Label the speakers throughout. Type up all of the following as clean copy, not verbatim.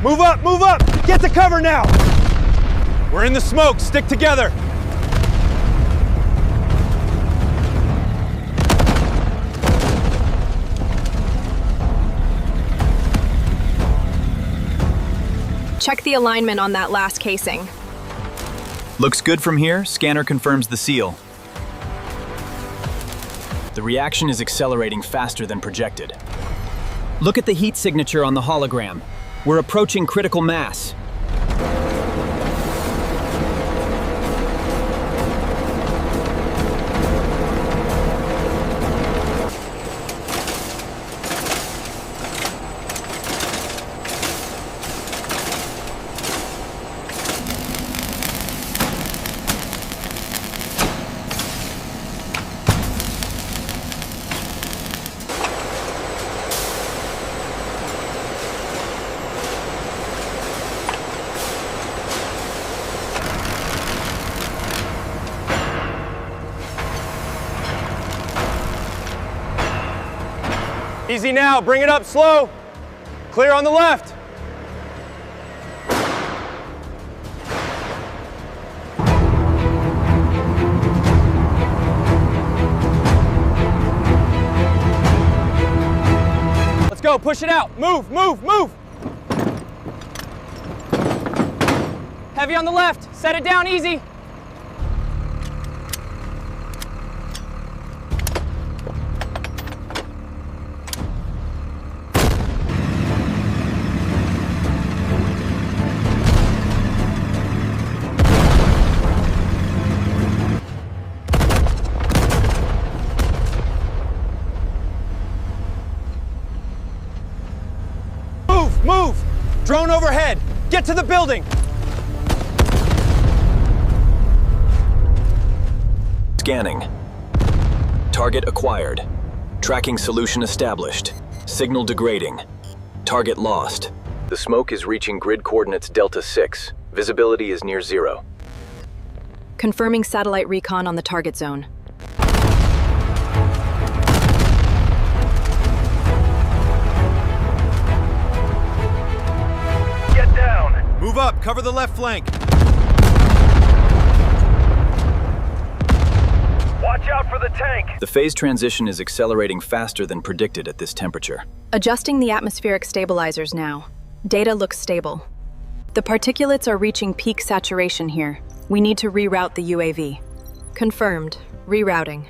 Speaker 1: Move up, move up! Get to cover now! We're in the smoke, stick together!
Speaker 2: Check the alignment on that last casing.
Speaker 3: Looks good from here. Scanner confirms the seal. The reaction is accelerating faster than projected. Look at the heat signature on the hologram. We're approaching critical mass.
Speaker 1: Easy now, bring it up slow. Clear on the left. Let's go, push it out. Move, move, move. Heavy on the left, set it down easy. Move! Drone overhead! Get to the building!
Speaker 3: Scanning. Target acquired. Tracking solution established. Signal degrading. Target lost. The smoke is reaching grid coordinates Delta 6. Visibility is near 0.
Speaker 2: Confirming satellite recon on the target zone.
Speaker 1: Move up, cover the left flank.
Speaker 4: Watch out for the tank.
Speaker 3: The phase transition is accelerating faster than predicted at this temperature.
Speaker 2: Adjusting the atmospheric stabilizers now. Data looks stable. The particulates are reaching peak saturation here. We need to reroute the UAV. Confirmed. Rerouting.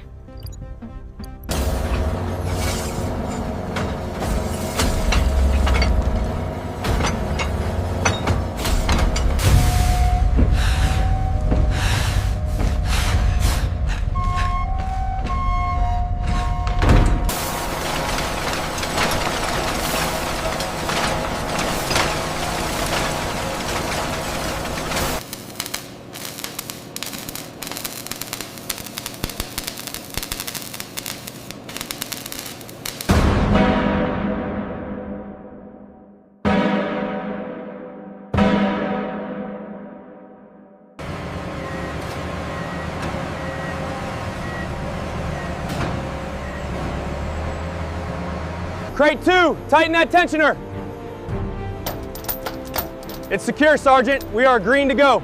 Speaker 1: Crate 2, tighten that tensioner. It's secure, Sergeant. We are green to go.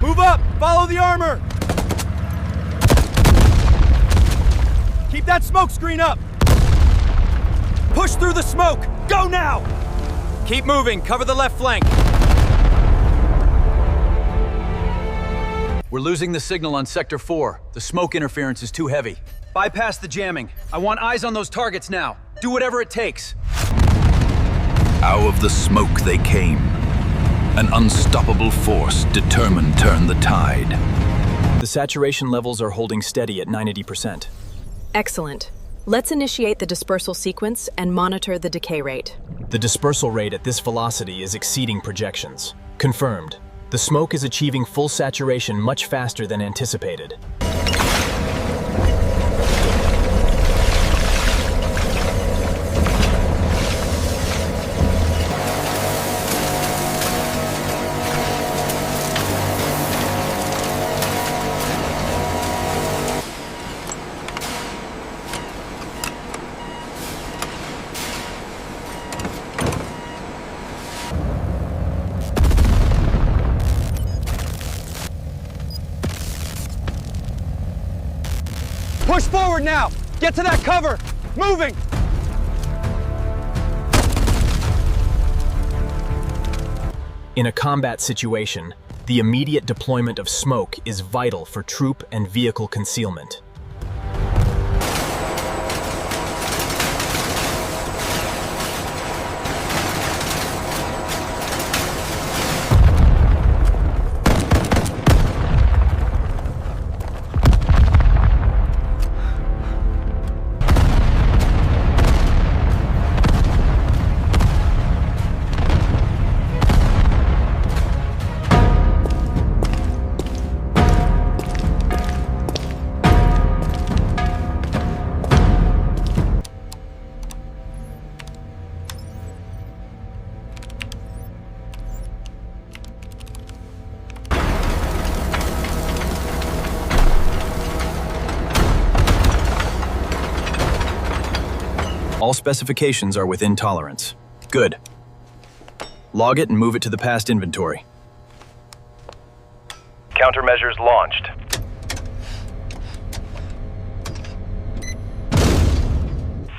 Speaker 1: Move up! Follow the armor! Keep that smoke screen up! Push through the smoke! Go now! Keep moving, cover the left flank.
Speaker 5: We're losing the signal on Sector 4. The smoke interference is too heavy. Bypass the jamming. I want eyes on those targets now. Do whatever it takes.
Speaker 6: Out of the smoke they came. An unstoppable force determined to turn the tide.
Speaker 3: saturation levels are holding steady at 90%.
Speaker 2: Excellent. Let's initiate the dispersal sequence and monitor the decay rate.
Speaker 3: The dispersal rate at this velocity is exceeding projections. Confirmed. The smoke is achieving full saturation much faster than anticipated.
Speaker 1: Push forward now! Get to that cover! Moving!
Speaker 3: In a combat situation, the immediate deployment of smoke is vital for troop and vehicle concealment. All specifications are within tolerance. Good. Log it and move it to the past inventory.
Speaker 4: Countermeasures launched.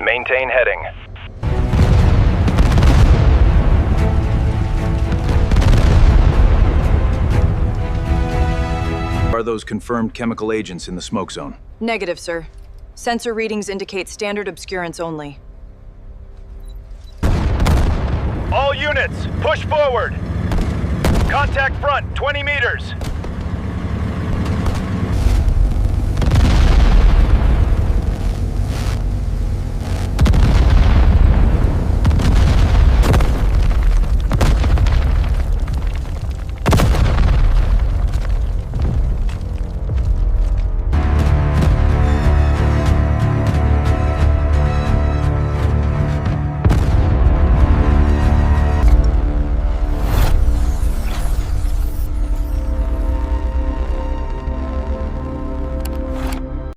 Speaker 4: Maintain heading.
Speaker 5: Are those confirmed chemical agents in the smoke zone?
Speaker 2: Negative, sir. Sensor readings indicate standard obscurance only.
Speaker 4: All units, push forward. Contact front, 20 meters.